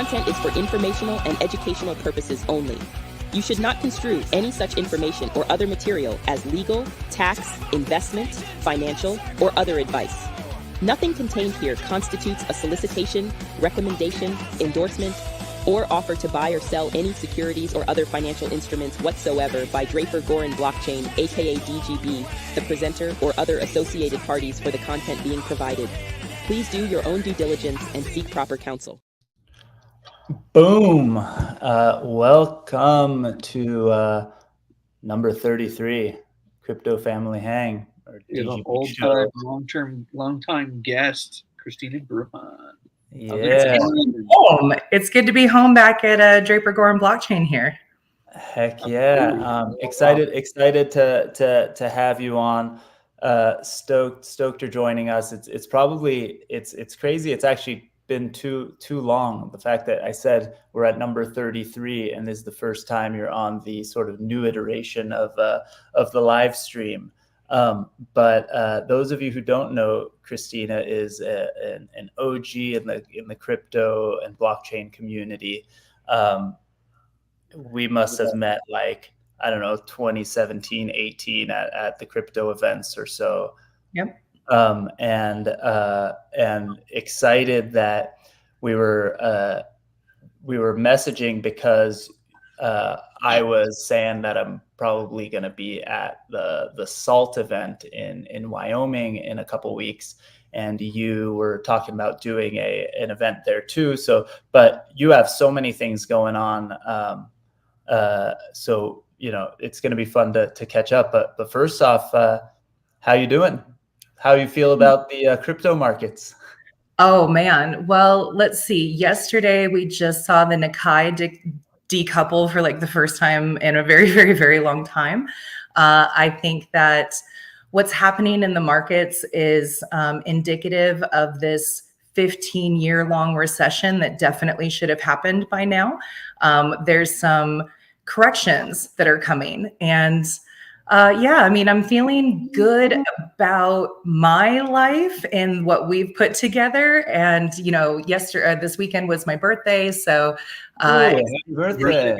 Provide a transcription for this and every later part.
content is for informational and educational purposes only. You should not construe any such information or other material as legal, tax, investment, financial, or other advice. Nothing contained here constitutes a solicitation, recommendation, endorsement, or offer to buy or sell any securities or other financial instruments whatsoever by Draper Gorin Blockchain, aka DGB, the presenter, or other associated parties for the content being provided. Please do your own due diligence and seek proper counsel. Boom. Welcome to number 33, Crypto Family Hang. We have an old-time, long-time guest, Kristina Bruhan. Yeah. It's good to be home back at Draper Gorin Blockchain here. Heck yeah. Excited to have you on. Stoked you're joining us. It's probably crazy. It's actually been too long. The fact that I said we're at number 33 and this is the first time you're on the sort of new iteration of the live stream. But those of you who don't know, Kristina is an OG in the crypto and blockchain community. We must have met like, I don't know, 2017, 18 at the crypto events or so. Yep. And excited that we were messaging because I was saying that I'm probably going to be at the SALT event in Wyoming in a couple weeks, and you were talking about doing an event there too. So, but you have so many things going on, so you know it's going to be fun to catch up. But first off, how you doing? How you feel about the crypto markets? Oh man, well, let's see. Yesterday we just saw the Nikkei decouple for like the first time in a very, very, very long time. I think that what's happening in the markets is indicative of this 15-year-long recession that definitely should have happened by now. There's some corrections that are coming, and yeah, I mean, I'm feeling good about my life and what we've put together. And, you know, this weekend was my birthday. So, happy birthday.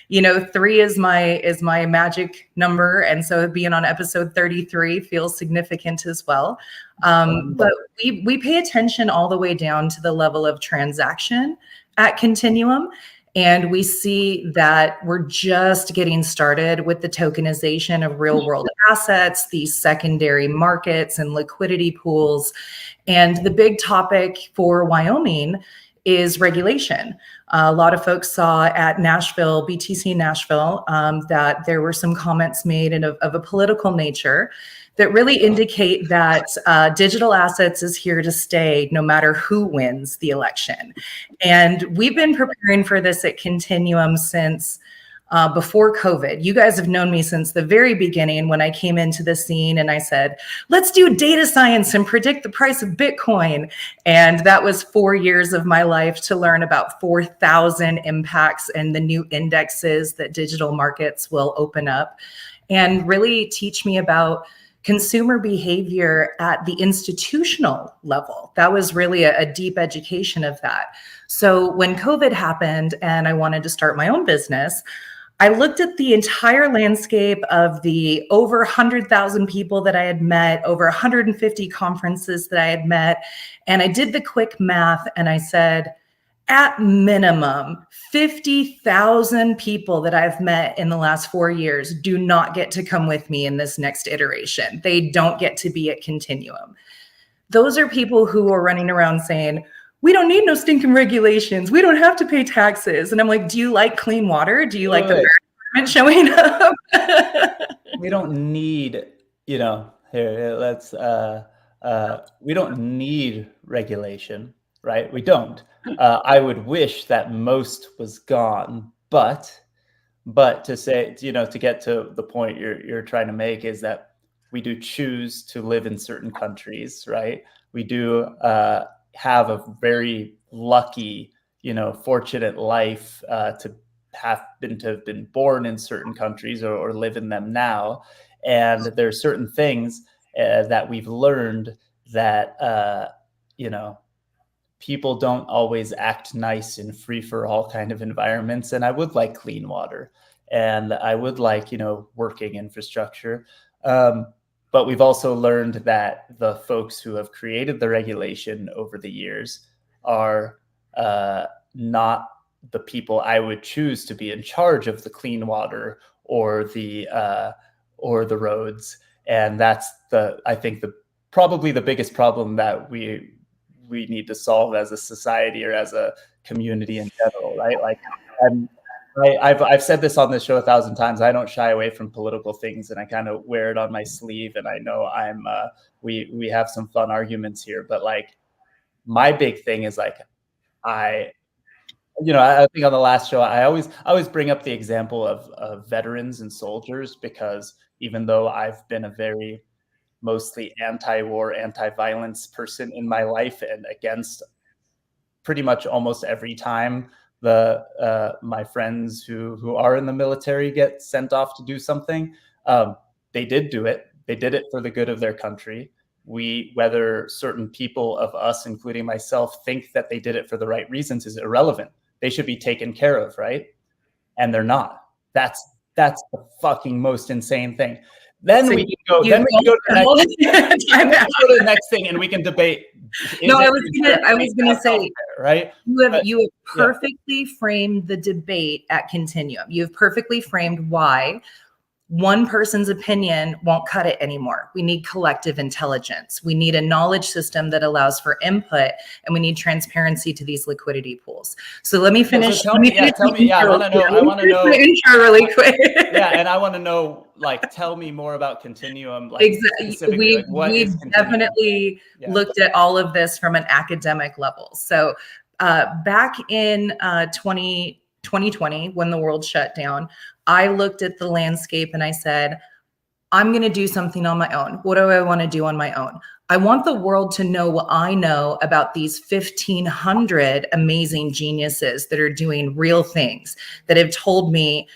You know, 3 is my magic number. And so being on episode 33 feels significant as well. But we pay attention all the way down to the level of transaction at Continuum. And we see that we're just getting started with the tokenization of real world assets, these secondary markets and liquidity pools. And the big topic for Wyoming is regulation. A lot of folks saw at Nashville, BTC Nashville, that there were some comments made of a political nature that really indicate that digital assets is here to stay no matter who wins the election. And we've been preparing for this at Continuum since before COVID. You guys have known me since the very beginning when I came into the scene and I said, let's do data science and predict the price of Bitcoin. And that was 4 years of my life to learn about 4,000 impacts and the new indexes that digital markets will open up, and really teach me about consumer behavior at the institutional level. That was really a deep education of that. So when COVID happened and I wanted to start my own business, I looked at the entire landscape of the over 100,000 people that I had met, over 150 conferences that I had met, and I did the quick math and I said, at minimum, 50,000 people that I've met in the last 4 years do not get to come with me in this next iteration. They don't get to be at Continuum. Those are people who are running around saying, we don't need no stinking regulations. We don't have to pay taxes. And I'm like, do you like clean water? Do you like the environment showing up? We don't need, you know, let's, we don't need regulation, right? We don't. I would wish that most was gone, but to say, you know, to get to the point you're trying to make is that we do choose to live in certain countries, right? We do have a very lucky, you know, fortunate life to have been born in certain countries or live in them now, and there are certain things that we've learned that you know, people don't always act nice in free-for-all kind of environments, and I would like clean water, and I would like, working infrastructure. But we've also learned that the folks who have created the regulation over the years are not the people I would choose to be in charge of the clean water or the roads. And that's I think probably the biggest problem that we need to solve as a society or as a community in general, right? Like, I've said this on this show 1,000 times. I don't shy away from political things, and I kind of wear it on my sleeve. And I know we have some fun arguments here, but like, my big thing is like, I think on the last show, I always bring up the example of veterans and soldiers, because even though I've been a very mostly anti-war, anti-violence person in my life, and against pretty much almost every time my friends who are in the military get sent off to do something, they did do it. They did it for the good of their country. Whether certain people of us, including myself, think that they did it for the right reasons is irrelevant. They should be taken care of, right? And they're not. That's the fucking most insane thing. Then we can go. Then we can go to the next thing, and we can debate. No, I was gonna say, right? You have perfectly framed the debate at Continuum. You have perfectly framed why one person's opinion won't cut it anymore. We need collective intelligence. We need a knowledge system that allows for input, and we need transparency to these liquidity pools. So let me finish. Tell me. Yeah, I want to know. I want to know. Intro really quick. Yeah, and I want to know. Like, tell me more about Continuum. Like, exactly. We've definitely looked at all of this from an academic level. So back in 2020, when the world shut down, I looked at the landscape and I said, I'm going to do something on my own. What do I want to do on my own? I want the world to know what I know about these 1,500 amazing geniuses that are doing real things, that have told me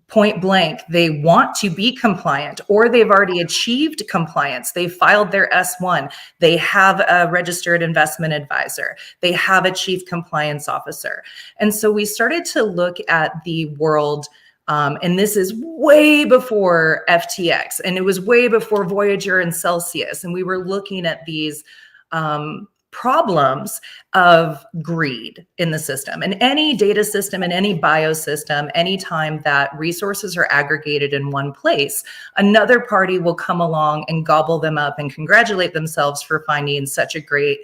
point blank they want to be compliant, or they've already achieved compliance. They filed their S1. They have a registered investment advisor. They have a chief compliance officer. And so we started to look at the world, and this is way before FTX, and it was way before Voyager and Celsius. And we were looking at these problems of greed in the system. And any data system and any biosystem, anytime that resources are aggregated in one place, another party will come along and gobble them up and congratulate themselves for finding such a great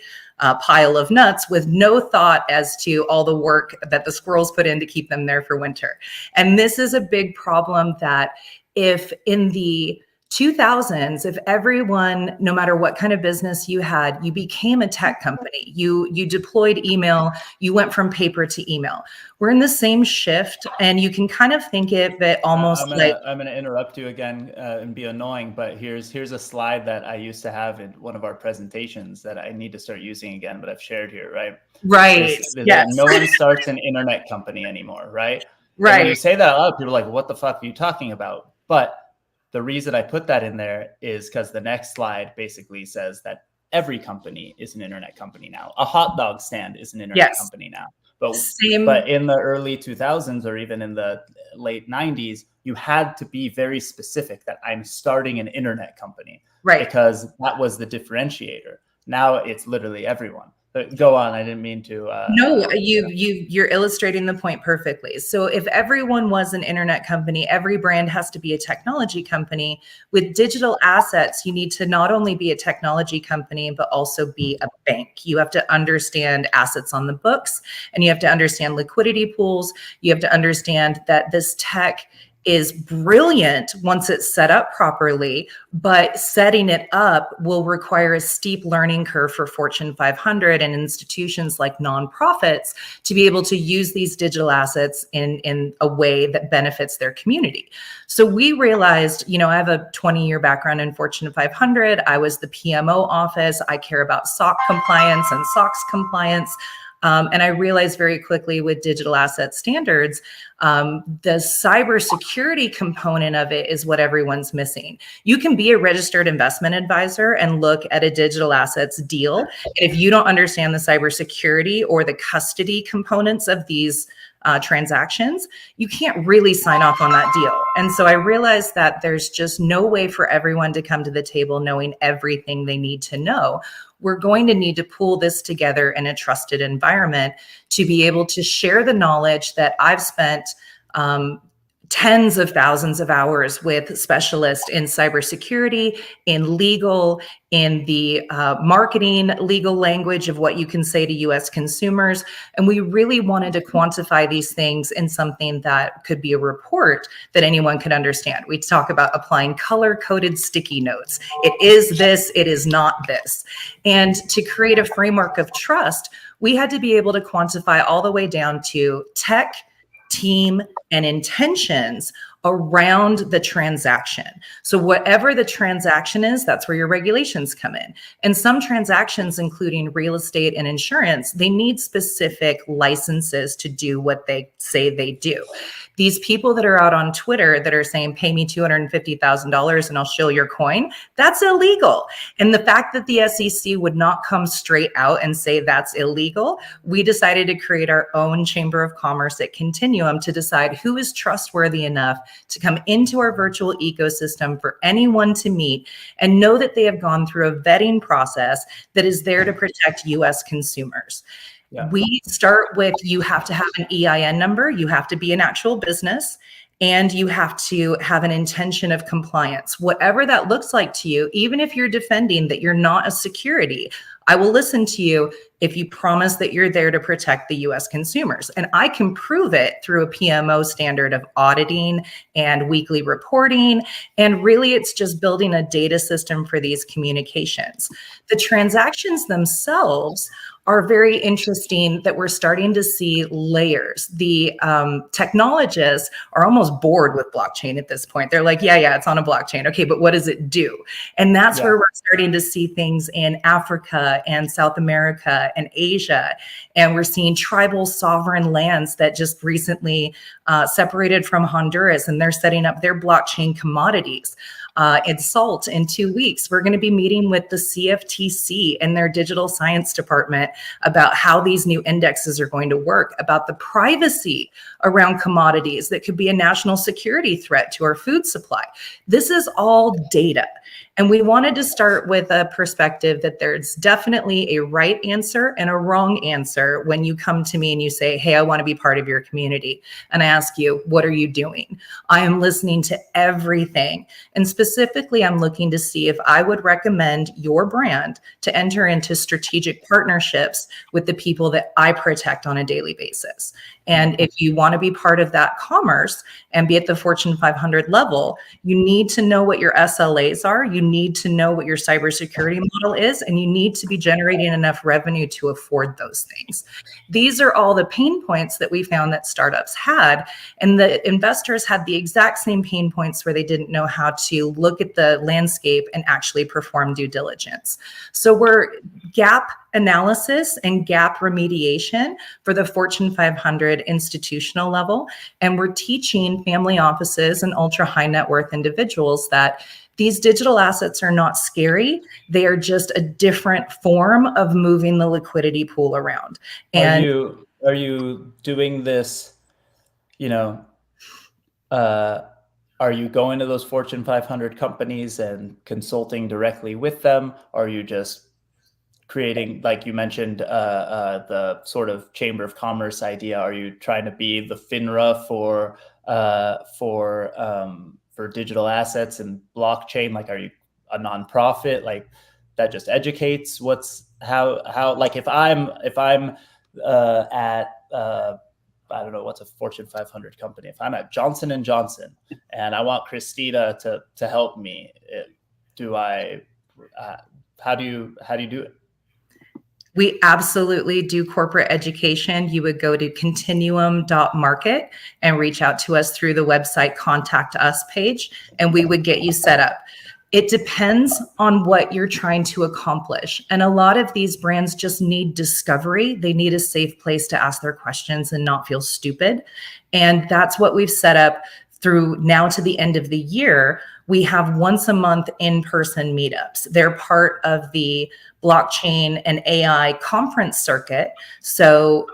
pile of nuts, with no thought as to all the work that the squirrels put in to keep them there for winter. And this is a big problem, that if in the 2000s, if everyone, no matter what kind of business you had, you became a tech company, you deployed email, you went from paper to email. We're in the same shift, and you can kind of think of it almost I'm going to interrupt you again and be annoying, but here's a slide that I used to have in one of our presentations that I need to start using again, but I've shared here, right? Right. Yes. No one starts an internet company anymore, right? Right. And when you say that out loud, people are like, what the fuck are you talking about? But the reason I put that in there is because the next slide basically says that every company is an internet company now. A hot dog stand is an internet company now. But in the early 2000s, or even in the late 90s, you had to be very specific that I'm starting an internet company, right? Because that was the differentiator. Now it's literally everyone. But go on. I didn't mean to. No, you're illustrating the point perfectly. So if everyone was an internet company, every brand has to be a technology company. With digital assets, you need to not only be a technology company, but also be a bank. You have to understand assets on the books, and you have to understand liquidity pools. You have to understand that this tech is brilliant once it's set up properly, but setting it up will require a steep learning curve for Fortune 500 and institutions like nonprofits to be able to use these digital assets in a way that benefits their community. So we realized, I have a 20-year background in Fortune 500. I was the PMO office. I care about SOC compliance and SOX compliance. And I realized very quickly with digital asset standards, the cybersecurity component of it is what everyone's missing. You can be a registered investment advisor and look at a digital assets deal. If you don't understand the cybersecurity or the custody components of these transactions, you can't really sign off on that deal. And so I realized that there's just no way for everyone to come to the table knowing everything they need to know. We're going to need to pull this together in a trusted environment to be able to share the knowledge that I've spent tens of thousands of hours with specialists in cybersecurity, in legal, in the marketing legal language of what you can say to US consumers. And we really wanted to quantify these things in something that could be a report that anyone could understand. We talk about applying color-coded sticky notes. It is this, it is not this. And to create a framework of trust, we had to be able to quantify all the way down to tech, team, and intentions around the transaction. So whatever the transaction is, that's where your regulations come in. And some transactions, including real estate and insurance, they need specific licenses to do what they say they do. These people that are out on Twitter that are saying, pay me $250,000 and I'll show your coin, that's illegal. And the fact that the SEC would not come straight out and say that's illegal, we decided to create our own Chamber of Commerce at Continuum to decide who is trustworthy enough to come into our virtual ecosystem for anyone to meet and know that they have gone through a vetting process that is there to protect US consumers. Yeah. We start with, you have to have an EIN number, you have to be an actual business, and you have to have an intention of compliance. Whatever that looks like to you, even if you're defending that you're not a security, I will listen to you if you promise that you're there to protect the US consumers. And I can prove it through a PMO standard of auditing and weekly reporting. And really, it's just building a data system for these communications. The transactions themselves are very interesting that we're starting to see layers. The technologists are almost bored with blockchain at this point. They're like, yeah, it's on a blockchain. Okay, but what does it do? And that's where we're starting to see things in Africa and South America and Asia. And we're seeing tribal sovereign lands that just recently separated from Honduras, and they're setting up their blockchain commodities. In SALT in 2 weeks, we're going to be meeting with the CFTC and their digital science department about how these new indexes are going to work, about the privacy around commodities that could be a national security threat to our food supply. This is all data. And we wanted to start with a perspective that there's definitely a right answer and a wrong answer when you come to me and you say, hey, I want to be part of your community. And I ask you, what are you doing? I am listening to everything. And specifically, I'm looking to see if I would recommend your brand to enter into strategic partnerships with the people that I protect on a daily basis. And if you want to be part of that commerce and be at the Fortune 500 level, you need to know what your SLAs are. You need to know what your cybersecurity model is, and you need to be generating enough revenue to afford those things. These are all the pain points that we found that startups had, and the investors had the exact same pain points where they didn't know how to look at the landscape and actually perform due diligence. So we're gap analysis and gap remediation for the Fortune 500 institutional level. And we're teaching family offices and ultra high net worth individuals that these digital assets are not scary. They are just a different form of moving the liquidity pool around. And are you doing this, are you going to those Fortune 500 companies and consulting directly with them? Or are you just creating, like you mentioned, the sort of Chamber of Commerce idea? Are you trying to be the FINRA for digital assets and blockchain? Like, are you a nonprofit like that just educates? How like if I'm at I don't know, what's a Fortune 500 company? If I'm at Johnson & Johnson and I want Kristina to help me, how do you do it? We absolutely do corporate education. You would go to continuum.market and reach out to us through the website Contact Us page, and we would get you set up. It depends on what you're trying to accomplish. And a lot of these brands just need discovery. They need a safe place to ask their questions and not feel stupid. And that's what we've set up through now to the end of the year. We have once a month in-person meetups. They're part of the blockchain and AI conference circuit. So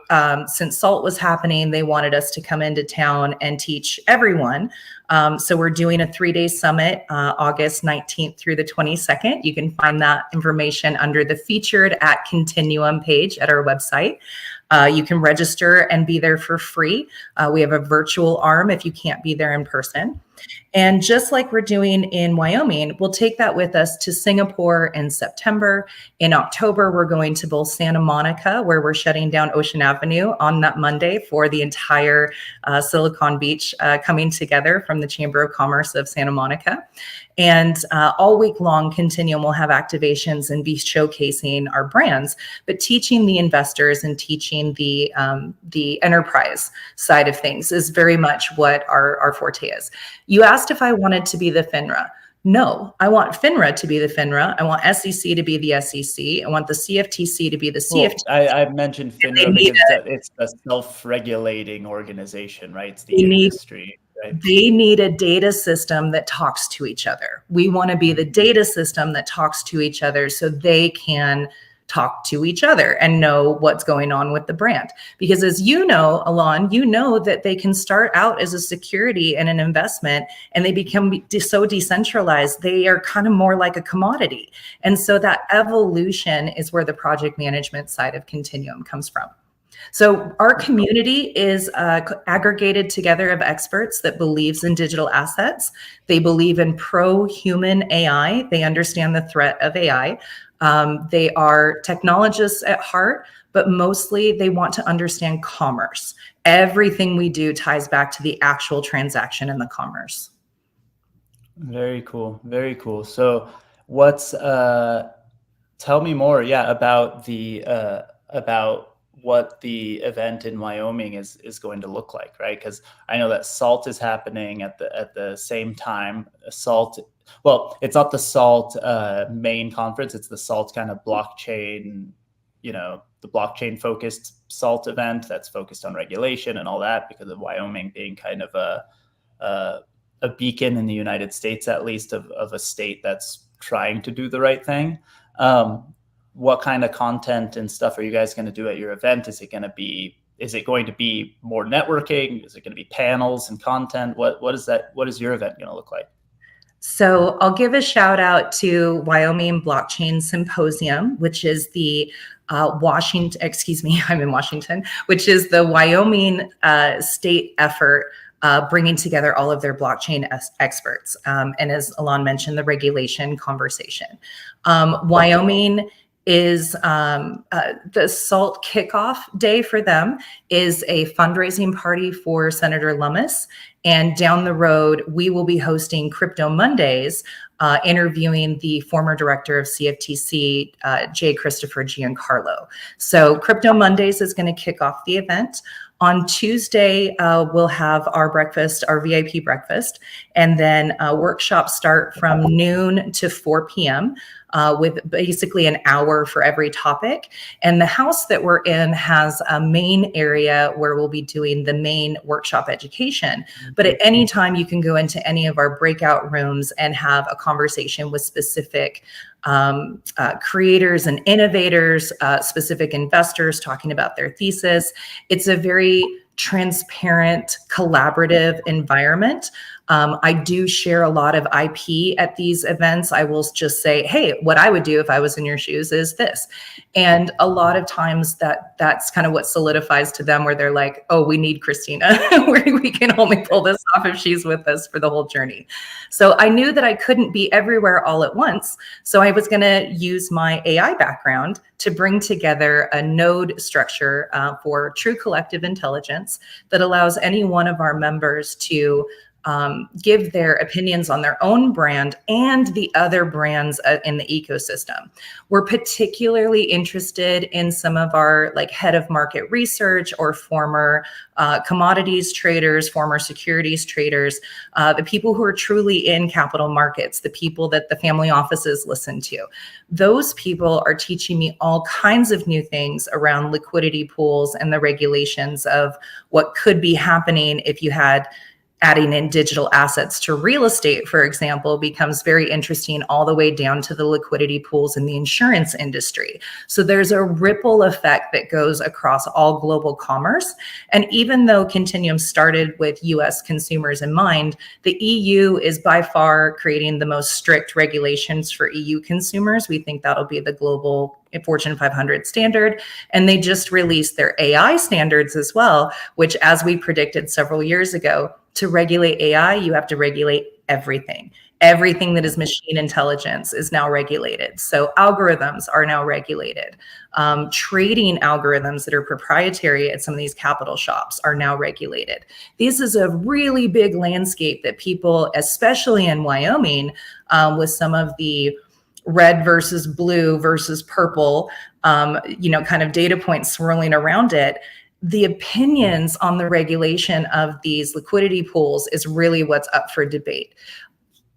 since SALT was happening, they wanted us to come into town and teach everyone. So we're doing a 3-day summit, August 19th through the 22nd. You can find that information under the featured at Continuum page at our website. You can register and be there for free. We have a virtual arm if you can't be there in person. And just like we're doing in Wyoming, we'll take that with us to Singapore in September. In October, we're going to both Santa Monica, where we're shutting down Ocean Avenue on that Monday for the entire Silicon Beach coming together from the Chamber of Commerce of Santa Monica. And all week long, Continuum will have activations and be showcasing our brands, but teaching the investors and teaching the enterprise side of things is very much what our forte is. You asked if I wanted to be the FINRA. No, I want FINRA to be the FINRA. I want SEC to be the SEC. I want the CFTC to be the CFTC. Well, I mentioned FINRA because it's a self-regulating organization, right? It's the industry. Right. They need a data system that talks to each other. We want to be the data system that talks to each other so they can talk to each other and know what's going on with the brand. Because as you know, Alon, you know that they can start out as a security and an investment and they become so decentralized, they are kind of more like a commodity. And so that evolution is where the project management side of Continuum comes from. So our community is aggregated together of experts that believes in digital assets. They believe in pro-human AI. They understand the threat of AI. They are technologists at heart, but mostly they want to understand commerce. Everything we do ties back to the actual transaction and the commerce. Very cool. Very cool. So what's, tell me more, about what the event in Wyoming is going to look like, right? Because I know that SALT is happening at the same time. SALT, well, it's not the SALT main conference. It's the SALT kind of blockchain, the blockchain focused SALT event that's focused on regulation and all that, because of Wyoming being kind of a beacon in the United States, at least, of a state that's trying to do the right thing. What kind of content and stuff are you guys going to do at your event? Is it going to be more networking? Is it going to be panels and content? What is your event going to look like? So I'll give a shout out to Wyoming Blockchain Symposium, which is the I'm in Washington, which is the Wyoming state effort bringing together all of their blockchain experts. And as Alon mentioned, the regulation conversation. Wyoming is the SALT kickoff day for them is a fundraising party for Senator Lummis. And down the road, we will be hosting Crypto Mondays, interviewing the former director of CFTC, J. Christopher Giancarlo. So Crypto Mondays is going to kick off the event. On Tuesday, we'll have our breakfast, our VIP breakfast, and then workshops start from noon to 4 p.m. With basically an hour for every topic. And the house that we're in has a main area where we'll be doing the main workshop education. But at any time, you can go into any of our breakout rooms and have a conversation with specific creators and innovators, specific investors talking about their thesis. It's a very transparent, collaborative environment. I do share a lot of IP at these events. I will just say, hey, what I would do if I was in your shoes is this. And a lot of times that's kind of what solidifies to them where they're like, oh, we need Kristina. We can only pull this off if she's with us for the whole journey. So I knew that I couldn't be everywhere all at once. So I was going to use my AI background to bring together a node structure for true collective intelligence that allows any one of our members to give their opinions on their own brand and the other brands in the ecosystem. We're particularly interested in some of our like head of market research or former commodities traders, former securities traders, the people who are truly in capital markets, the people that the family offices listen to. Those people are teaching me all kinds of new things around liquidity pools and the regulations of what could be happening if you had adding in digital assets to real estate, for example, becomes very interesting all the way down to the liquidity pools in the insurance industry. So there's a ripple effect that goes across all global commerce. And even though Continuum started with US consumers in mind, the EU is by far creating the most strict regulations for EU consumers. We think that'll be the global Fortune 500 standard. And they just released their AI standards as well, which, as we predicted several years ago, to regulate AI, you have to regulate everything. Everything that is machine intelligence is now regulated. So algorithms are now regulated. Trading algorithms that are proprietary at some of these capital shops are now regulated. This is a really big landscape that people, especially in Wyoming, with some of the red versus blue versus purple, kind of data points swirling around it, the opinions on the regulation of these liquidity pools is really what's up for debate.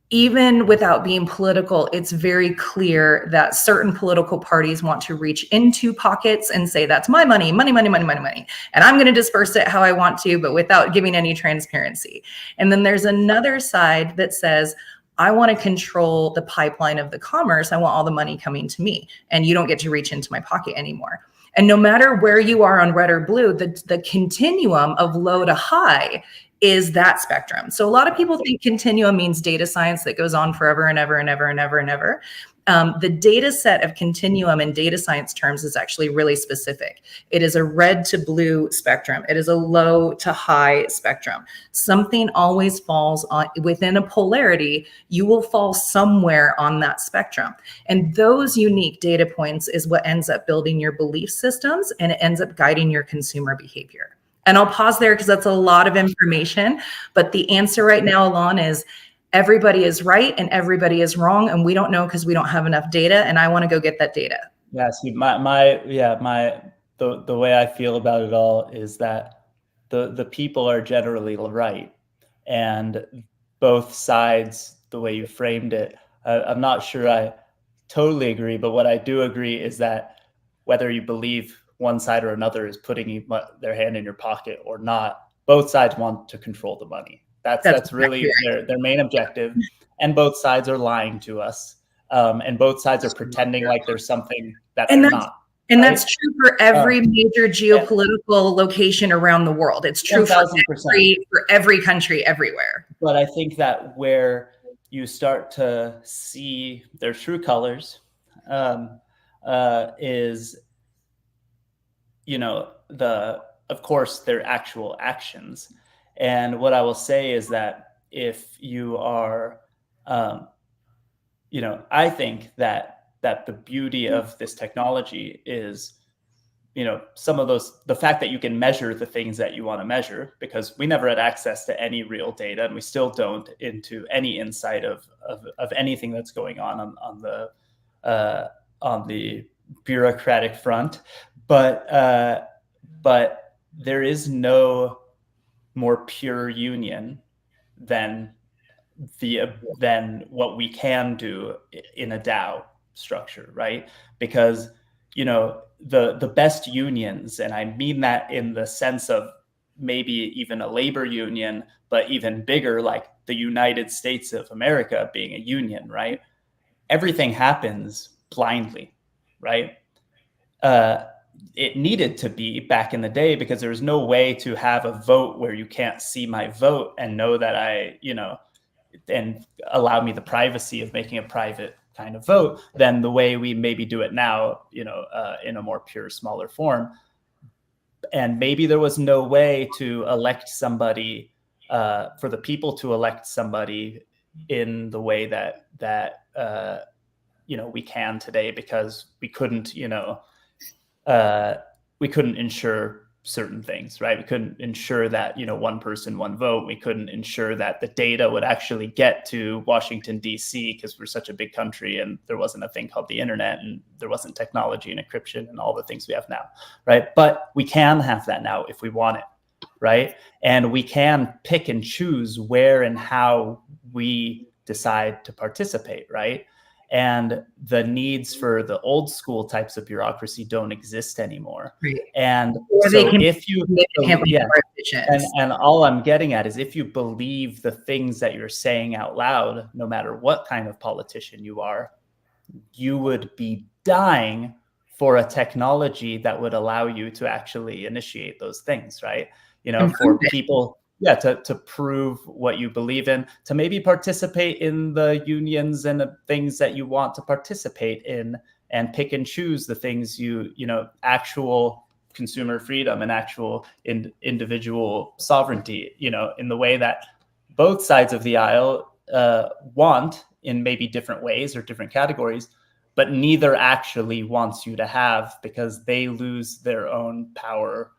Even without being political, it's very clear that certain political parties want to reach into pockets and say, that's my money, money, money, money, money, money. And I'm going to disperse it how I want to, but without giving any transparency. And then there's another side that says, I want to control the pipeline of the commerce. I want all the money coming to me, and you don't get to reach into my pocket anymore. And no matter where you are on red or blue, the continuum of low to high is that spectrum. So a lot of people think continuum means data science that goes on forever and ever and ever and ever and ever. The data set of continuum in data science terms is actually really specific. It is a red to blue spectrum. It is a low to high spectrum. Something always falls on within a polarity. You will fall somewhere on that spectrum. And those unique data points is what ends up building your belief systems, and it ends up guiding your consumer behavior. And I'll pause there because that's a lot of information. But the answer right now, Alon, is everybody is right and everybody is wrong, and we don't know because we don't have enough data. And I want to go get that data. Yeah. See, the way I feel about it all is that the people are generally right, and both sides, the way you framed it, I'm not sure I totally agree. But what I do agree is that whether you believe one side or another is putting their hand in your pocket or not, both sides want to control the money. That's really their main objective. And both sides are lying to us. And both sides are pretending like there's something that they're not. And right? That's true for every major geopolitical location around the world. It's true for every country everywhere. But I think that where you start to see their true colors is, of course, their actual actions. And what I will say is that if you are, I think that the beauty of this technology is, some of the fact that you can measure the things that you want to measure, because we never had access to any real data, and we still don't, into any insight of anything that's going on the bureaucratic front. But there is no more pure union than what we can do in a DAO structure, right? Because the best unions, and I mean that in the sense of maybe even a labor union, but even bigger, like the United States of America being a union, right? Everything happens blindly, right? It needed to be back in the day because there was no way to have a vote where you can't see my vote and know that and allow me the privacy of making a private kind of vote than the way we maybe do it now, in a more pure, smaller form. And maybe there was no way to elect somebody, for the people to elect somebody in the way that we can today, because we couldn't ensure certain things, right? We couldn't ensure that, one person, one vote. We couldn't ensure that the data would actually get to Washington, D.C., because we're such a big country and there wasn't a thing called the internet and there wasn't technology and encryption and all the things we have now, right? But we can have that now if we want it, right? And we can pick and choose where and how we decide to participate, right? And the needs for the old school types of bureaucracy don't exist anymore. Right. And Or so if you, yeah, and all I'm getting at is if you believe the things that you're saying out loud, no matter what kind of politician you are, you would be dying for a technology that would allow you to actually initiate those things, right? For people, to prove what you believe in, to maybe participate in the unions and the things that you want to participate in, and pick and choose the things actual consumer freedom and actual individual sovereignty, in the way that both sides of the aisle want, in maybe different ways or different categories, but neither actually wants you to have, because they lose their own power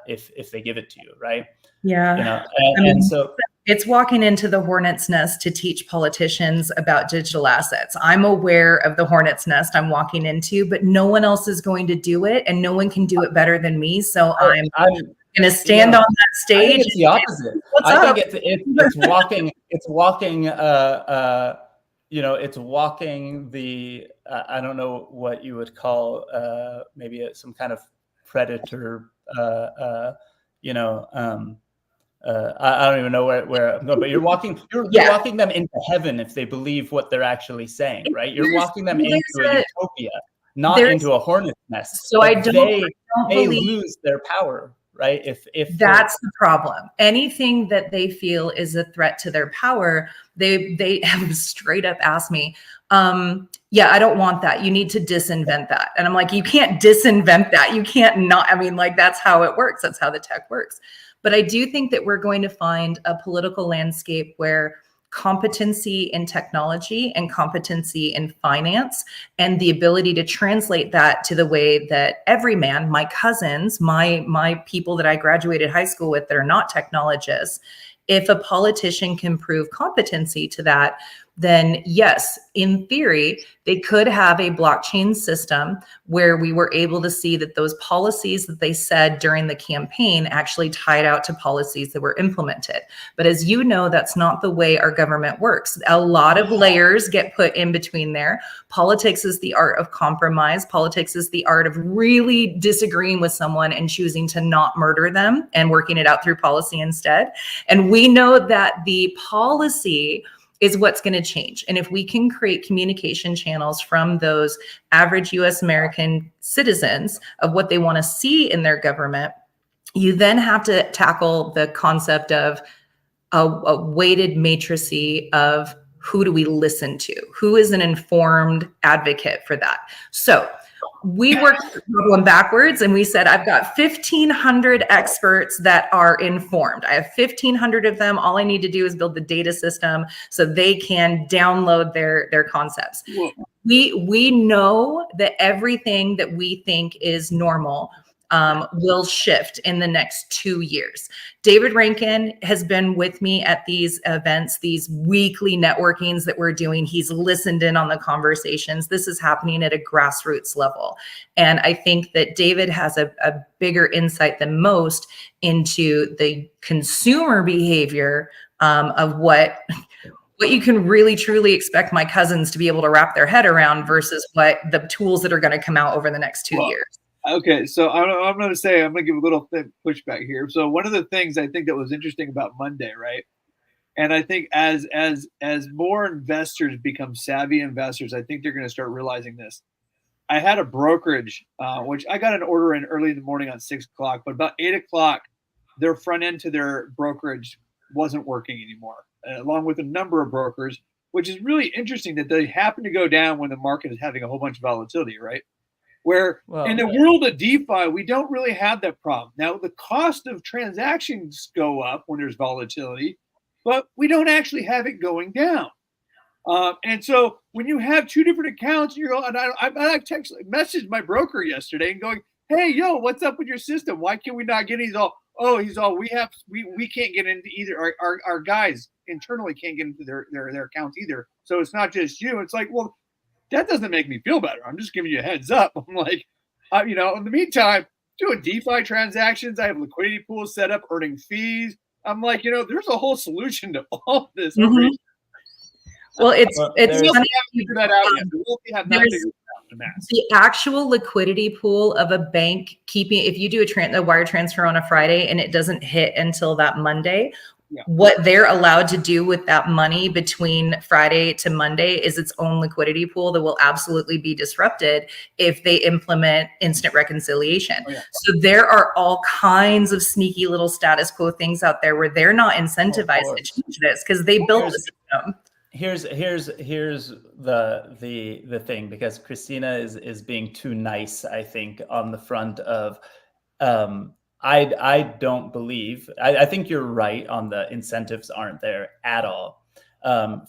if they give it to you, right? Yeah. And so it's walking into the hornet's nest to teach politicians about digital assets. I'm aware of the hornet's nest I'm walking into, but no one else is going to do it, and no one can do it better than me. So I'm going to stand on that stage. I think it's the opposite. I think it's walking. It's walking. It's walking the. I don't know what you would call maybe some kind of predator. I don't even know where I'm going, but you're walking them into heaven if they believe what they're actually saying, right? You're walking them into a utopia, not into a hornet's nest. So they lose their power, right? If that's the problem. Anything that they feel is a threat to their power, they have straight up asked me, I don't want that. You need to disinvent that. And I'm like, you can't disinvent that. You can't not. I mean, like, that's how it works. That's how the tech works. But I do think that we're going to find a political landscape where competency in technology and competency in finance and the ability to translate that to the way that every man, my cousins, my people that I graduated high school with that are not technologists, if a politician can prove competency to that, then yes, in theory, they could have a blockchain system where we were able to see that those policies that they said during the campaign actually tied out to policies that were implemented. But as you know, that's not the way our government works. A lot of layers get put in between there. Politics is the art of compromise. Politics is the art of really disagreeing with someone and choosing to not murder them and working it out through policy instead. And we know that the policy is what's going to change. And if we can create communication channels from those average US American citizens of what they want to see in their government, you then have to tackle the concept of a weighted matrice of who do we listen to? Who is an informed advocate for that? So we worked the problem backwards and we said, I've got 1,500 experts that are informed. I have 1,500 of them. All I need to do is build the data system so they can download their concepts. Yeah. We know that everything that we think is normal will shift in the next 2 years. David Rankin has been with me at these events, these weekly networkings that we're doing. He's listened in on the conversations. This is happening at a grassroots level. And I think that David has a bigger insight than most into the consumer behavior of what you can really truly expect my cousins to be able to wrap their head around versus what the tools that are going to come out over the next 2 years. Okay, so I'm going to give a little pushback here. So one of the things I think that was interesting about Monday, right? And I think as more investors become savvy investors, I think they're going to start realizing this. I had a brokerage, which I got an order in early in the morning on 6 o'clock, but about 8 o'clock, their front end to their brokerage wasn't working anymore, along with a number of brokers, which is really interesting that they happen to go down when the market is having a whole bunch of volatility, right? Where in the world of DeFi, we don't really have that problem. Now, the cost of transactions go up when there's volatility, but we don't actually have it going down. And so when you have two different accounts, I messaged my broker yesterday and going, hey, yo, what's up with your system? Why can we not get? He's all, we can't get into either. Our guys internally can't get into their accounts either. So it's not just you. It's like, well, that doesn't make me feel better. I'm just giving you a heads up. I'm like, in the meantime, doing DeFi transactions. I have liquidity pools set up, earning fees. I'm like, there's a whole solution to all of this. Mm-hmm. Well, it's we funny. haven't figured that out yet. We have not figured it out. The actual liquidity pool of a bank if you do a wire transfer on a Friday and it doesn't hit until that Monday, what they're allowed to do with that money between Friday to Monday is its own liquidity pool that will absolutely be disrupted if they implement instant reconciliation. So there are all kinds of sneaky little status quo things out there where they're not incentivized to change this because they built the system. Here's the thing, because Kristina is being too nice, I think, on the front of I don't believe, I think you're right on the incentives aren't there at all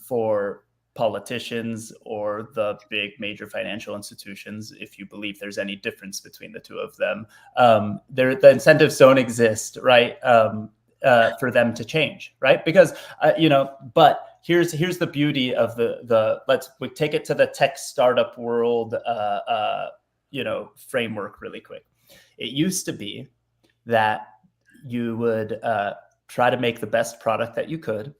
for politicians or the big major financial institutions. If you believe there's any difference between the two of them, the incentives don't exist, right? For them to change, right? Because but here's the beauty of we take it to the tech startup world framework really quick. It used to be that you would try to make the best product that you could,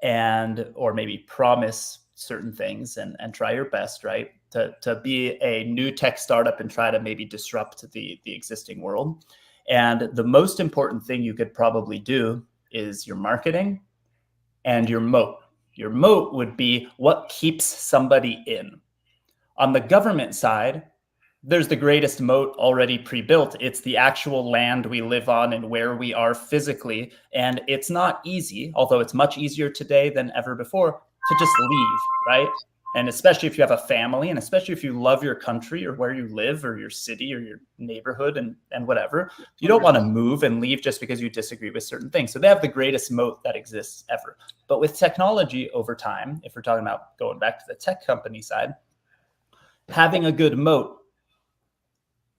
or maybe promise certain things and try your best, right? To be a new tech startup and try to maybe disrupt the existing world. And the most important thing you could probably do is your marketing and your moat. Your moat would be what keeps somebody in. On the government side, there's the greatest moat already pre-built. It's the actual land we live on and where we are physically. And it's not easy, although it's much easier today than ever before, to just leave, right? And especially if you have a family, and especially if you love your country or where you live or your city or your neighborhood and whatever, you don't want to move and leave just because you disagree with certain things. So they have the greatest moat that exists ever. But with technology over time, if we're talking about going back to the tech company side, having a good moat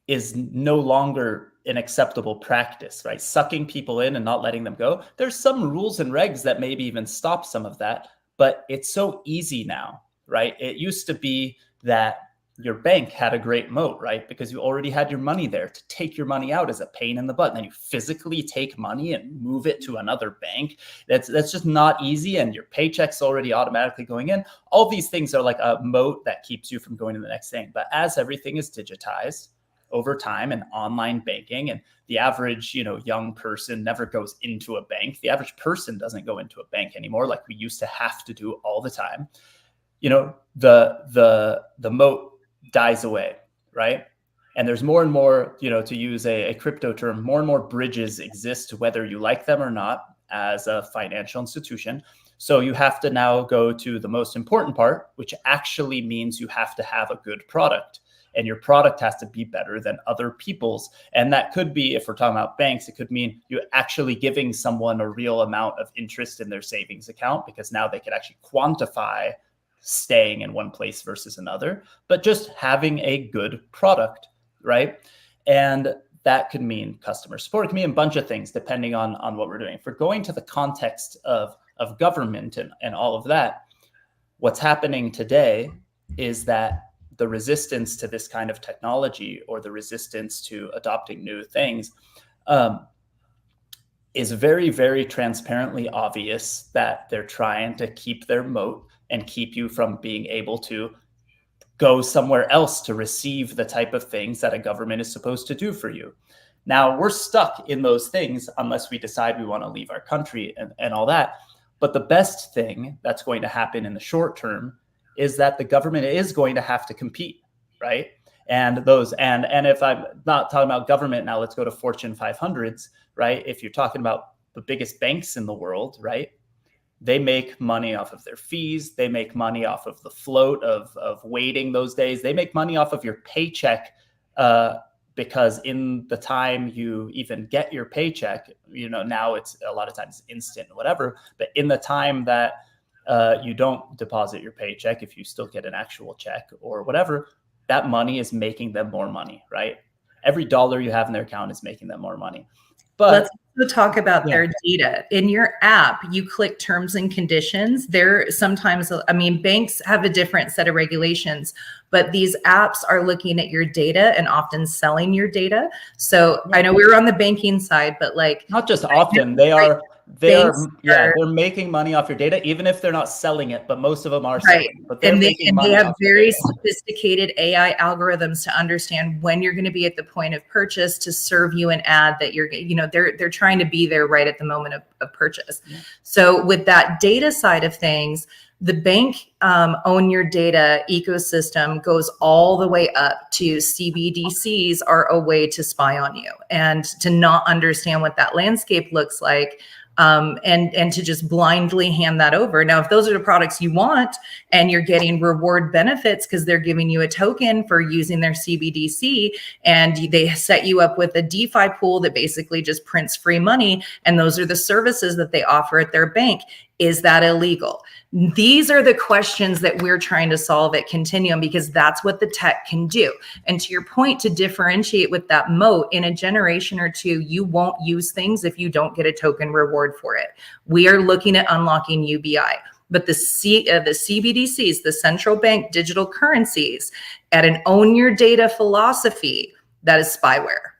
is no longer an acceptable practice, right? Sucking people in and not letting them go. There's some rules and regs that maybe even stop some of that, but it's so easy now, right? It used to be that your bank had a great moat, right? Because you already had your money there. To take your money out is a pain in the butt. And then you physically take money and move it to another bank. That's just not easy. And your paycheck's already automatically going in. All these things are like a moat that keeps you from going to the next thing. But as everything is digitized over time and online banking, and the average, young person never goes into a bank. The average person doesn't go into a bank anymore like we used to have to do all the time. The moat dies away, right? And there's more and more, to use a crypto term, more and more bridges exist, whether you like them or not, as a financial institution. So you have to now go to the most important part, which actually means you have to have a good product. And your product has to be better than other people's. And that could be, if we're talking about banks, it could mean you actually giving someone a real amount of interest in their savings account, because now they could actually quantify staying in one place versus another, but just having a good product, right? And that could mean customer support. It can mean a bunch of things depending on what we're doing. If we're going to the context of government and all of that, what's happening today is that the resistance to this kind of technology, or the resistance to adopting new things, is very, very transparently obvious that they're trying to keep their moat and keep you from being able to go somewhere else to receive the type of things that a government is supposed to do for you. Now, we're stuck in those things unless we decide we want to leave our country and all that. But the best thing that's going to happen in the short term is that the government is going to have to compete, right? And if I'm not talking about government now, let's go to Fortune 500s, right? If you're talking about the biggest banks in the world, right? They make money off of their fees. They make money off of the float of waiting those days. They make money off of your paycheck, because in the time you even get your paycheck, now it's a lot of times instant, whatever. But in the time that you don't deposit your paycheck, if you still get an actual check or whatever, that money is making them more money, right? Every dollar you have in their account is making them more money. But let's also talk about their data. In your app, you click terms and conditions. There sometimes, I mean, banks have a different set of regulations, but these apps are looking at your data and often selling your data. So I know we were on the banking side, but like not just often, they're making money off your data, even if they're not selling it, but most of them are selling. But they're making money. They have very sophisticated AI algorithms to understand when you're going to be at the point of purchase to serve you an ad that you're, you know, they're trying to be there right at the moment of purchase. Yeah. So with that data side of things, the bank own your data ecosystem goes all the way up to CBDCs are a way to spy on you and to not understand what that landscape looks like. And to just blindly hand that over. Now, if those are the products you want and you're getting reward benefits because they're giving you a token for using their CBDC and they set you up with a DeFi pool that basically just prints free money, and those are the services that they offer at their bank, is that illegal? These are the questions that we're trying to solve at Continuum because that's what the tech can do. And to your point, to differentiate with that moat, in a generation or two, you won't use things if you don't get a token reward for it. We are looking at unlocking UBI. But the CBDCs, the central bank digital currencies, at an own your data philosophy, that is spyware.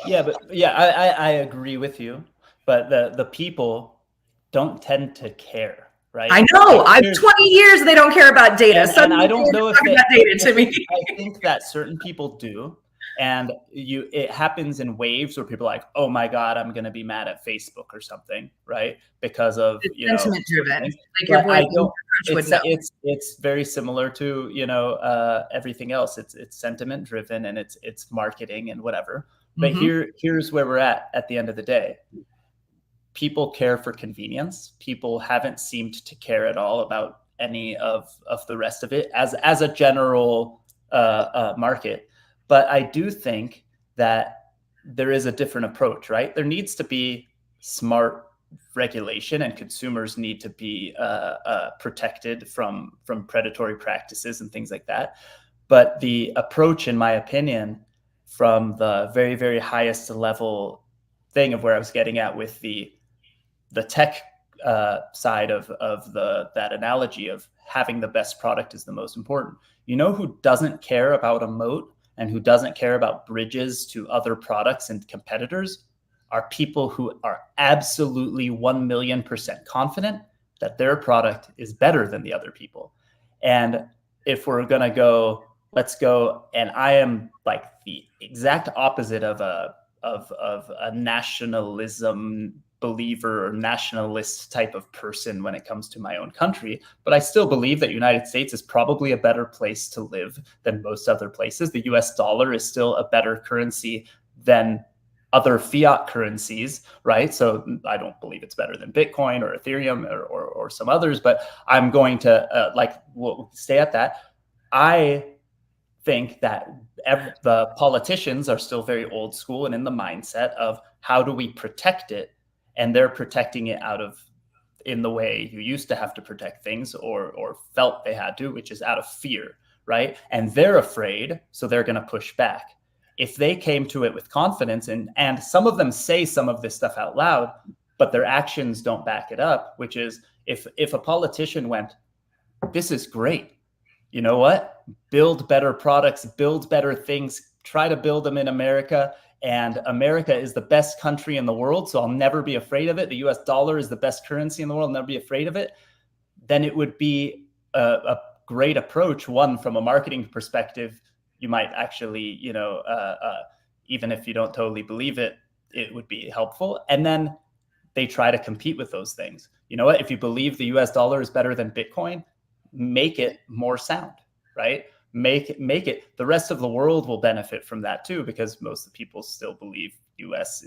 I agree with you. But the people don't tend to care. Right. I know. I've 20 years they don't care about data. And I don't know if that data to me. I think that certain people do, and it happens in waves where people are like, oh my God, I'm going to be mad at Facebook or something, right? Because of sentiment driven. Like it's very similar to everything else. It's sentiment driven and it's marketing and whatever. But here's where we're at the end of the day. People care for convenience. People haven't seemed to care at all about any of the rest of it as a general market. But I do think that there is a different approach, right? There needs to be smart regulation, and consumers need to be protected from predatory practices and things like that. But the approach, in my opinion, from the very, very highest level thing of where I was getting at with the tech side of that analogy of having the best product is the most important. You know who doesn't care about a moat and who doesn't care about bridges to other products and competitors are people who are absolutely 1,000,000% confident that their product is better than the other people. And if we're going to go, let's go, and I am like the exact opposite of a nationalism believer or nationalist type of person when it comes to my own country, but I still believe that United States is probably a better place to live than most other places. The US dollar is still a better currency than other fiat currencies, right? So I don't believe it's better than Bitcoin or Ethereum or some others, but I'm going to we'll stay at that. I think that the politicians are still very old school and in the mindset of how do we protect it? And they're protecting it in the way you used to have to protect things or felt they had to, which is out of fear, right? And they're afraid, so they're going to push back. If they came to it with confidence, and some of them say some of this stuff out loud, but their actions don't back it up, which is if a politician went, this is great, you know what? Build better products, build better things, try to build them in America. And America is the best country in the world, so I'll never be afraid of it. The US dollar is the best currency in the world, I'll never be afraid of it. Then it would be a great approach. One, from a marketing perspective, you might actually, even if you don't totally believe it, it would be helpful. And then they try to compete with those things. You know what? If you believe the US dollar is better than Bitcoin, make it more sound, right? Make it. The rest of the world will benefit from that too, because most of the people still believe US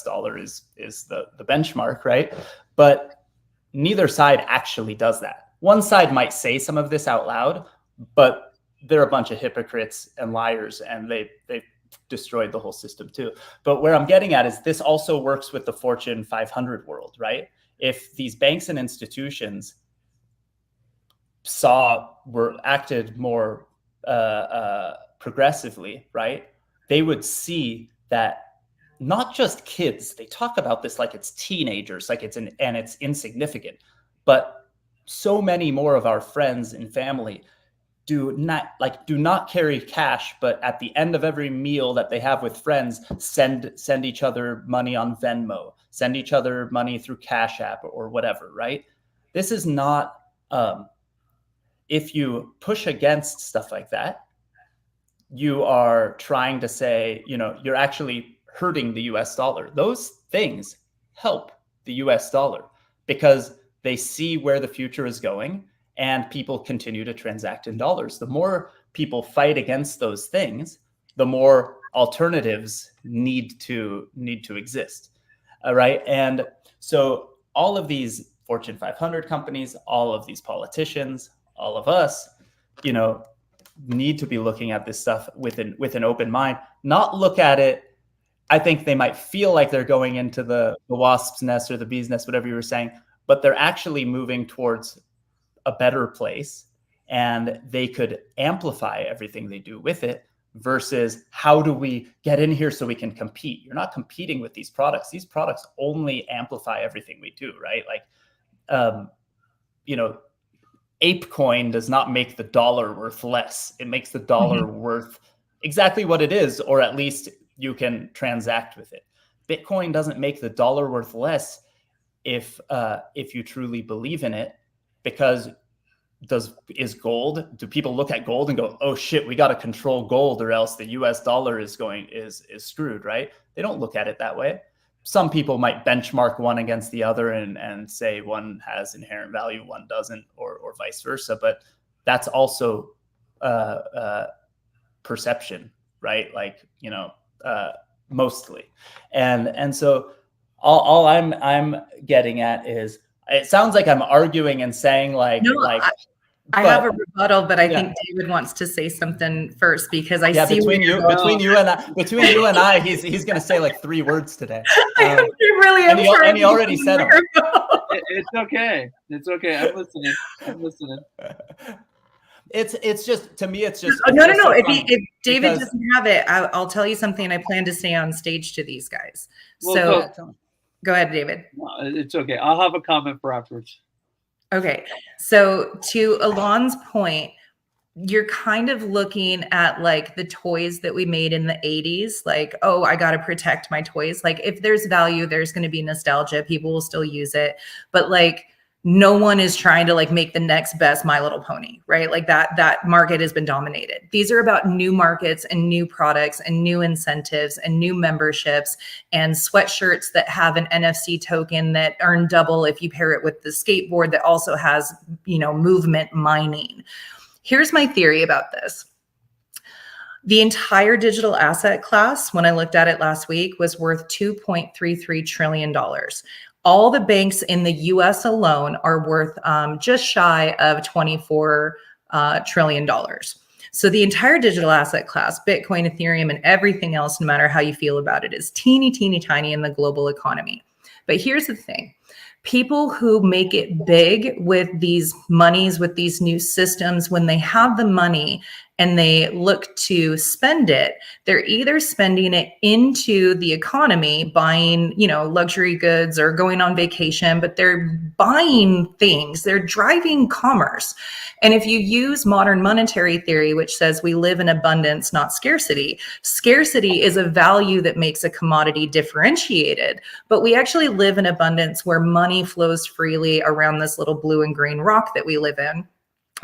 dollar is the benchmark, right? But neither side actually does that. One side might say some of this out loud, but they're a bunch of hypocrites and liars, and they destroyed the whole system too. But where I'm getting at is this also works with the Fortune 500 world, right? If these banks and institutions acted more progressively, right, they would see that not just kids, they talk about this like it's teenagers, like it's and it's insignificant, but so many more of our friends and family do not carry cash, but at the end of every meal that they have with friends, send each other money on Venmo, send each other money through Cash App or whatever, right? This is not, if you push against stuff like that, you are trying to say, you're actually hurting the US dollar. Those things help the US dollar because they see where the future is going and people continue to transact in dollars. The more people fight against those things, the more alternatives need to exist. All right. And so all of these Fortune 500 companies, all of these politicians, all of us, need to be looking at this stuff with an open mind, not look at it. I think they might feel like they're going into the wasp's nest or the bee's nest, whatever you were saying, but they're actually moving towards a better place, and they could amplify everything they do with it versus how do we get in here so we can compete? You're not competing with these products. These products only amplify everything we do, right? Like, ApeCoin does not make the dollar worth less. It makes the dollar worth exactly what it is, or at least you can transact with it. Bitcoin doesn't make the dollar worth less if you truly believe in it, because do people look at gold and go, oh shit, we got to control gold or else the US dollar is screwed, right? They don't look at it that way. Some people might benchmark one against the other and say one has inherent value, one doesn't, or vice versa. But that's also perception, right? Like, mostly. And so all I'm getting at is, it sounds like I'm arguing and saying like, I have a rebuttal, but I think David wants to say something first because I see between you and I, he's going to say like 3 words today. I really am. And he already said them. It's okay. It's okay. I'm listening. It's just, to me, it's just no. If David doesn't have it, I'll tell you something I plan to say on stage to these guys. Well, so go ahead, David. No, it's okay. I'll have a comment for afterwards. Okay. So to Alon's point, you're kind of looking at like the toys that we made in the 80s, like, oh, I got to protect my toys. Like if there's value, there's going to be nostalgia. People will still use it. But like, no one is trying to like make the next best My Little Pony, right? Like that market has been dominated. These are about new markets and new products and new incentives and new memberships and sweatshirts that have an NFC token that earn double if you pair it with the skateboard that also has, movement mining. Here's my theory about this. The entire digital asset class, when I looked at it last week, was worth $2.33 trillion. All the banks in the US alone are worth just shy of $24 trillion. So the entire digital asset class, Bitcoin, Ethereum, and everything else, no matter how you feel about it, is teeny, teeny, tiny in the global economy. But here's the thing. People who make it big with these monies, with these new systems, when they have the money and they look to spend it, they're either spending it into the economy, buying, luxury goods or going on vacation, but they're buying things, they're driving commerce. And if you use modern monetary theory, which says we live in abundance, not scarcity, scarcity is a value that makes a commodity differentiated, but we actually live in abundance where money flows freely around this little blue and green rock that we live in.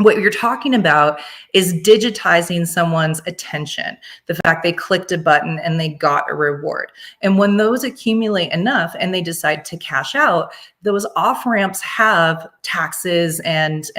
What you're talking about is digitizing someone's attention, the fact they clicked a button and they got a reward. And when those accumulate enough and they decide to cash out, those off ramps have taxes and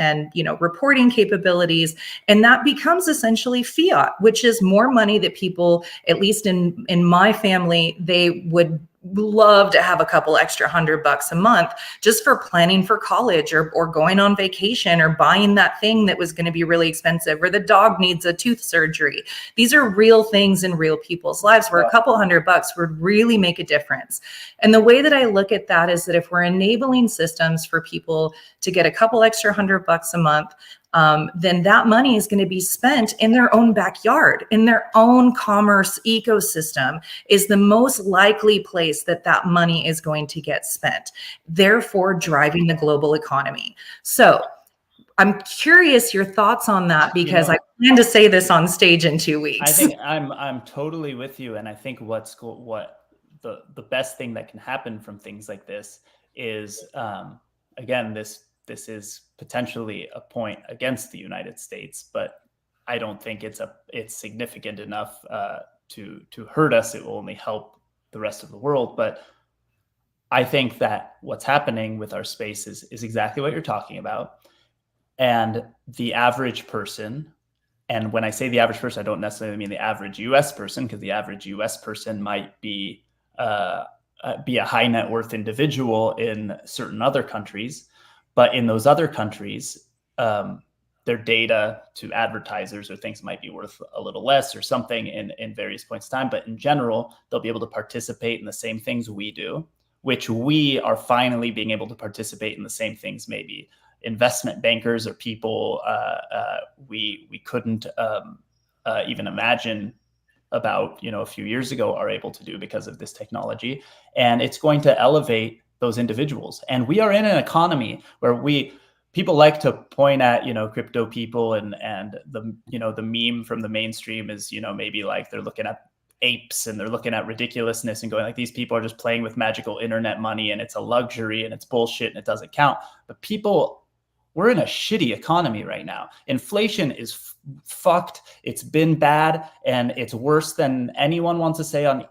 reporting capabilities, and that becomes essentially fiat, which is more money that people, at least in my family, they would love to have a couple extra $100 a month just for planning for college or going on vacation or buying that thing that was going to be really expensive, or the dog needs a tooth surgery. These are real things in real people's lives where a couple $100 would really make a difference. And the way that I look at that is that if we're enabling systems for people to get a couple extra $100 a month, then that money is going to be spent in their own backyard, in their own commerce ecosystem is the most likely place that that money is going to get spent, therefore driving the global economy. So I'm curious your thoughts on that, because I plan to say this on stage in 2 weeks. I think I'm totally with you, and I think what the best thing that can happen from things like this is, again, this is potentially a point against the United States, but I don't think it's significant enough to hurt us. It will only help the rest of the world. But I think that what's happening with our space is exactly what you're talking about. And the average person, and when I say the average person, I don't necessarily mean the average US person, because the average US person might be a high net worth individual in certain other countries. But in those other countries, their data to advertisers or things might be worth a little less or something in various points in time. But in general, they'll be able to participate in the same things we do, which we are finally being able to participate in the same things maybe investment bankers or people we couldn't even imagine about a few years ago are able to do because of this technology. And it's going to elevate those individuals. And we are in an economy where people like to point at crypto people and the meme from the mainstream is maybe like they're looking at apes and they're looking at ridiculousness and going like, these people are just playing with magical internet money and it's a luxury and it's bullshit and it doesn't count. But we're in a shitty economy right now. Inflation is fucked. It's been bad, and it's worse than anyone wants to say on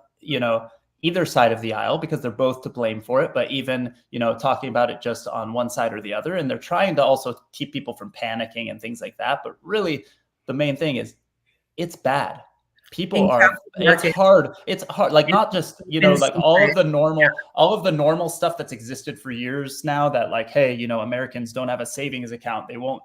either side of the aisle, because they're both to blame for it. But even talking about it just on one side or the other, and they're trying to also keep people from panicking and things like that. But really, the main thing is it's bad. It's hard. Like not just, like all of the normal stuff that's existed for years now that like, hey, Americans don't have a savings account. They won't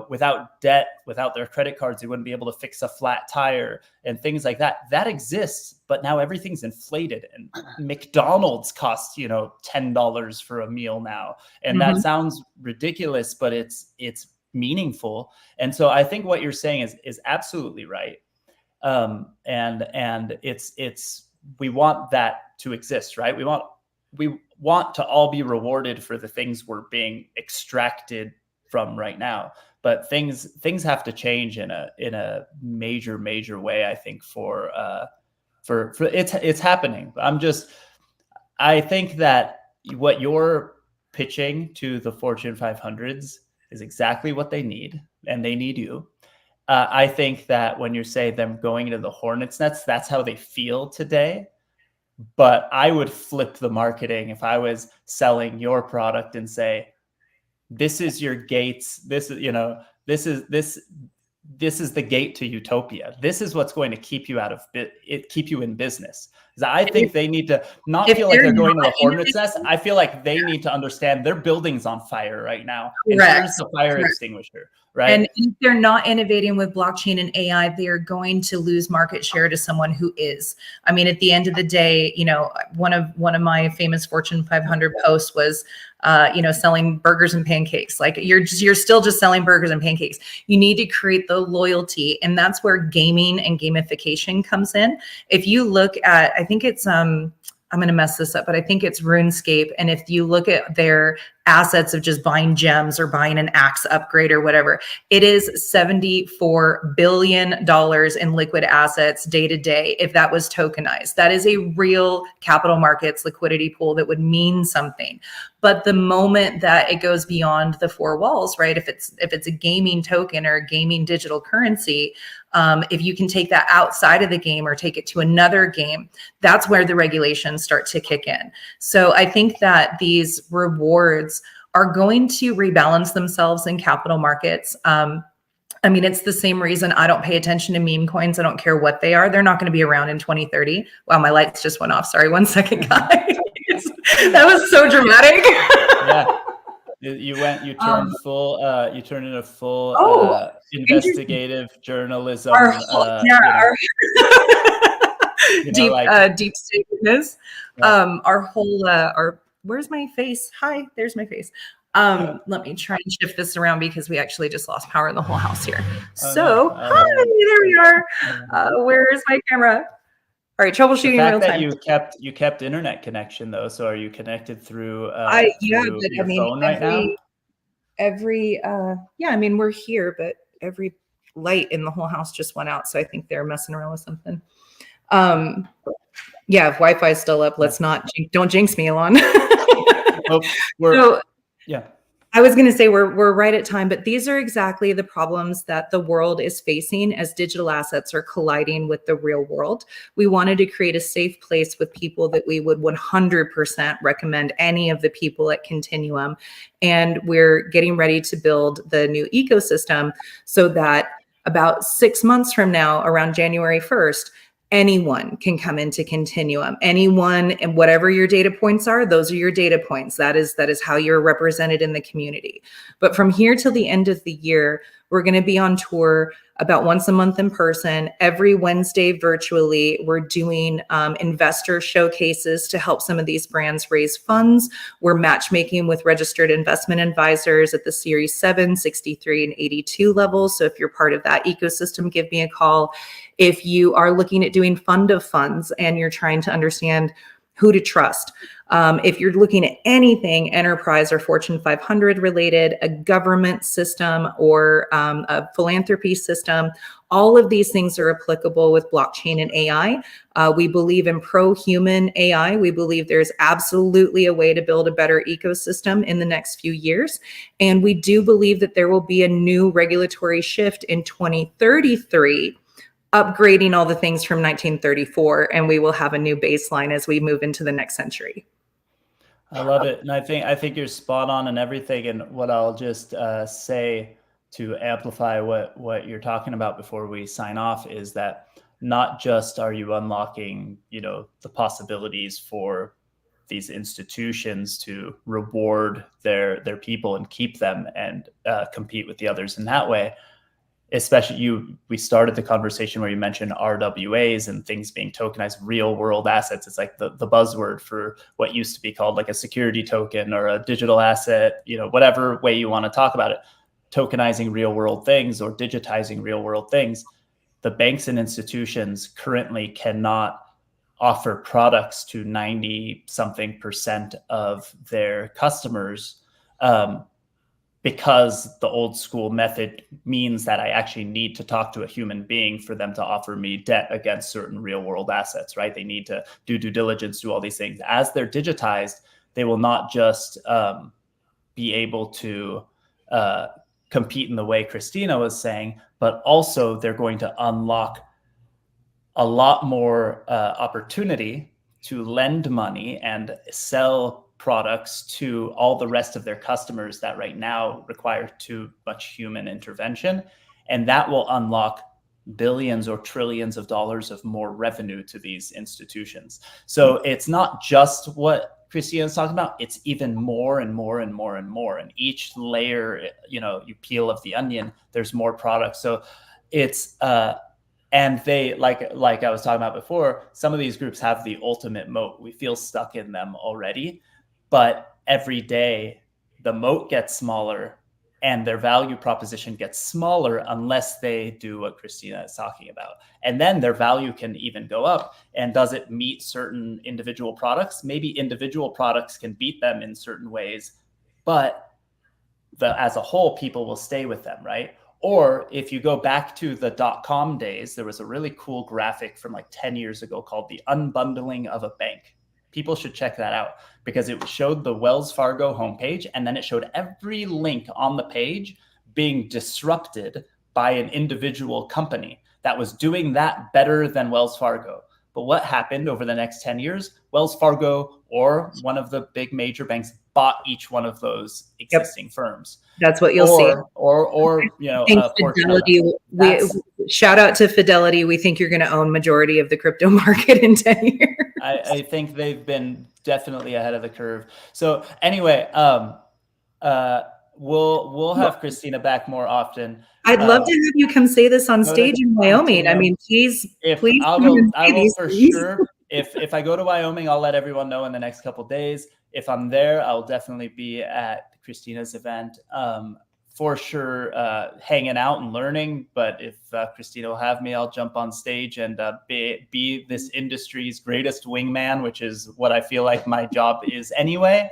without debt, without their credit cards, they wouldn't be able to fix a flat tire and things like that. That exists, but now everything's inflated and McDonald's costs, $10 for a meal now. And that sounds ridiculous, but it's meaningful. And so I think what you're saying is absolutely right. And we want that to exist, right? We want to all be rewarded for the things we're being extracted from right now, but things have to change in a major way. I think for it's happening. I think that what you're pitching to the Fortune 500s is exactly what they need, and they need you. I think that when you say them going into the hornet's nest, that's how they feel today. But I would flip the marketing if I was selling your product and say, this is your gates. This is the gate to utopia. This is what's going to keep you keep you in business. I think they need to not feel like they're going to the hornet's nest. I feel like they need to understand their building's on fire right now. And here's the fire extinguisher, right? And if they're not innovating with blockchain and AI, they're going to lose market share to someone who is. I mean, at the end of the day, one of my famous Fortune 500 posts was, selling burgers and pancakes. Like you're still just selling burgers and pancakes. You need to create the loyalty, and that's where gaming and gamification comes in. If you look at, I think it's I'm going to mess this up, but I think it's RuneScape. And if you look at their assets of just buying gems or buying an axe upgrade or whatever, it is $74 billion in liquid assets day to day. If that was tokenized, that is a real capital markets liquidity pool that would mean something. But the moment that it goes beyond the four walls, right? If it's a gaming token or a gaming digital currency, if you can take that outside of the game or take it to another game, that's where the regulations start to kick in. So I think that these rewards are going to rebalance themselves in capital markets. I mean, it's the same reason I don't pay attention to meme coins. I don't care what they are. They're not going to be around in 2030. Wow, my lights just went off. Sorry, 1 second, guys. That was so dramatic. Yeah. You turned into full investigative journalism. Deep statedness. Yeah. Where's my face? Hi, there's my face. Let me try and shift this around because we actually just lost power in the whole house here. Oh, So, no. hi, there we are. Where is my camera? All right, The troubleshooting real fact that time. you kept internet connection though, so are you connected through Yeah, through but your phone right now? Yeah, I mean, we're here, but every light in the whole house just went out, so I think they're messing around with something. Yeah, if Wi-Fi is still up, don't jinx me, Elon. Well, yeah. I was going to say we're right at time, but these are exactly the problems that the world is facing as digital assets are colliding with the real world. We wanted to create a safe place with people that we would 100% recommend any of the people at Continuum. And we're getting ready to build the new ecosystem so that about 6 months from now, around January 1st, anyone can come into Continuum. Anyone, and whatever your data points are, those are your data points. That is how you're represented in the community. But from here till the end of the year, we're going to be on tour about once a month in person. Every Wednesday virtually, we're doing investor showcases to help some of these brands raise funds. We're matchmaking with registered investment advisors at the Series 7, 63, and 82 levels. So if you're part of that ecosystem, give me a call. If you are looking at doing fund of funds and you're trying to understand who to trust, if you're looking at anything enterprise or Fortune 500 related, a government system or a philanthropy system, all of these things are applicable with blockchain and AI. We believe in pro-human AI. We believe there's absolutely a way to build a better ecosystem in the next few years. And we do believe that there will be a new regulatory shift in 2033, upgrading all the things from 1934, and we will have a new baseline as we move into the next century. I love it. And I think you're spot on in everything. And what I'll just say to amplify what you're talking about before we sign off is that not just are you unlocking, the possibilities for these institutions to reward their people and keep them and compete with the others in that way. Especially we started the conversation where you mentioned RWAs and things being tokenized, real world assets. It's like the buzzword for what used to be called like a security token or a digital asset, whatever way you want to talk about it, tokenizing real world things or digitizing real world things. The banks and institutions currently cannot offer products to 90-something% of their customers, because the old school method means that I actually need to talk to a human being for them to offer me debt against certain real world assets, right? They need to do due diligence, do all these things. As they're digitized, they will not just be able to compete in the way Kristina was saying, but also they're going to unlock a lot more opportunity to lend money and sell products to all the rest of their customers that right now require too much human intervention. And that will unlock billions or trillions of dollars of more revenue to these institutions. So it's not just what Kristina is talking about, it's even more and more and more and more. And each layer, you peel of the onion, there's more products. So it's, and they, like I was talking about before, some of these groups have the ultimate moat. We feel stuck in them already. But every day, the moat gets smaller and their value proposition gets smaller unless they do what Kristina is talking about. And then their value can even go up. And does it meet certain individual products? Maybe individual products can beat them in certain ways, but as a whole, people will stay with them, right? Or if you go back to the .com days, there was a really cool graphic from like 10 years ago called the unbundling of a bank. People should check that out because it showed the Wells Fargo homepage and then it showed every link on the page being disrupted by an individual company that was doing that better than Wells Fargo. But what happened over the next 10 years? Wells Fargo or one of the big major banks bought each one of those existing firms. That's what you'll see. Or Fidelity. Shout out to Fidelity. We think you're going to own majority of the crypto market in 10 years. I think they've been definitely ahead of the curve. So anyway, we'll have Kristina back more often. I'd love to have you come say this on stage in Wyoming. I mean, please. I will for sure. If I go to Wyoming, I'll let everyone know in the next couple of days. If I'm there, I'll definitely be at Kristina's event. For sure, hanging out and learning. But if Kristina will have me, I'll jump on stage and be this industry's greatest wingman, which is what I feel like my job is anyway.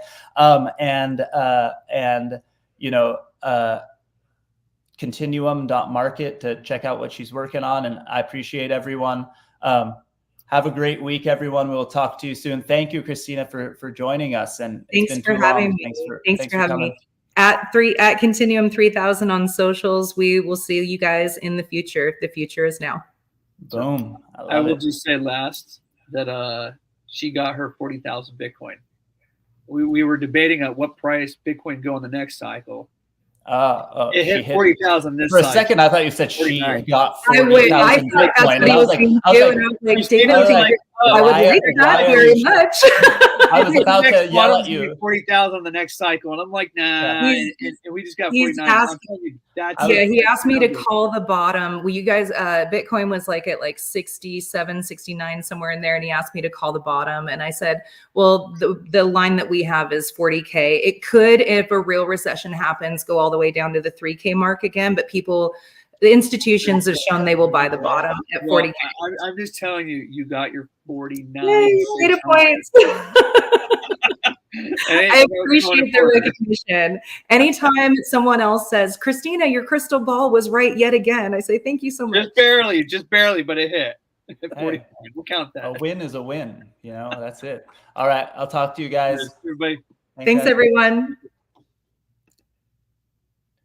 Continuum.market to check out what she's working on. And I appreciate everyone. Have a great week, everyone. We'll talk to you soon. Thank you, Kristina, for joining us. And thanks for having me. Thanks for having me. At Continuum 3000 on socials. We will see you guys in the future. The future is now. Boom. I will just say last that she got her 40,000 Bitcoin. We were debating at what price Bitcoin go in the next cycle. It hit 40,000 this for a cycle. second. I thought you said 49. She got 40,000 Bitcoin. I was like, I would like that very much. I was about to yell at you. 40,000 the next cycle, and I'm like, nah. And we just got 49. He asked me to call the bottom. Well, you guys, Bitcoin was like at like 67, 69, somewhere in there, and he asked me to call the bottom, and I said, well, the line that we have is 40K. It could, if a real recession happens, go all the way down to the 3K mark again, but the institutions have shown they will buy the bottom at 40K. I'm just telling you, you got your 49. Data points. I appreciate the recognition. Anytime someone else says, Kristina, your crystal ball was right yet again, I say, thank you so much. Just barely, but it hit. Hey, we'll count that. A win is a win. That's it. All right. I'll talk to you guys. Yes, everybody. Thanks everyone.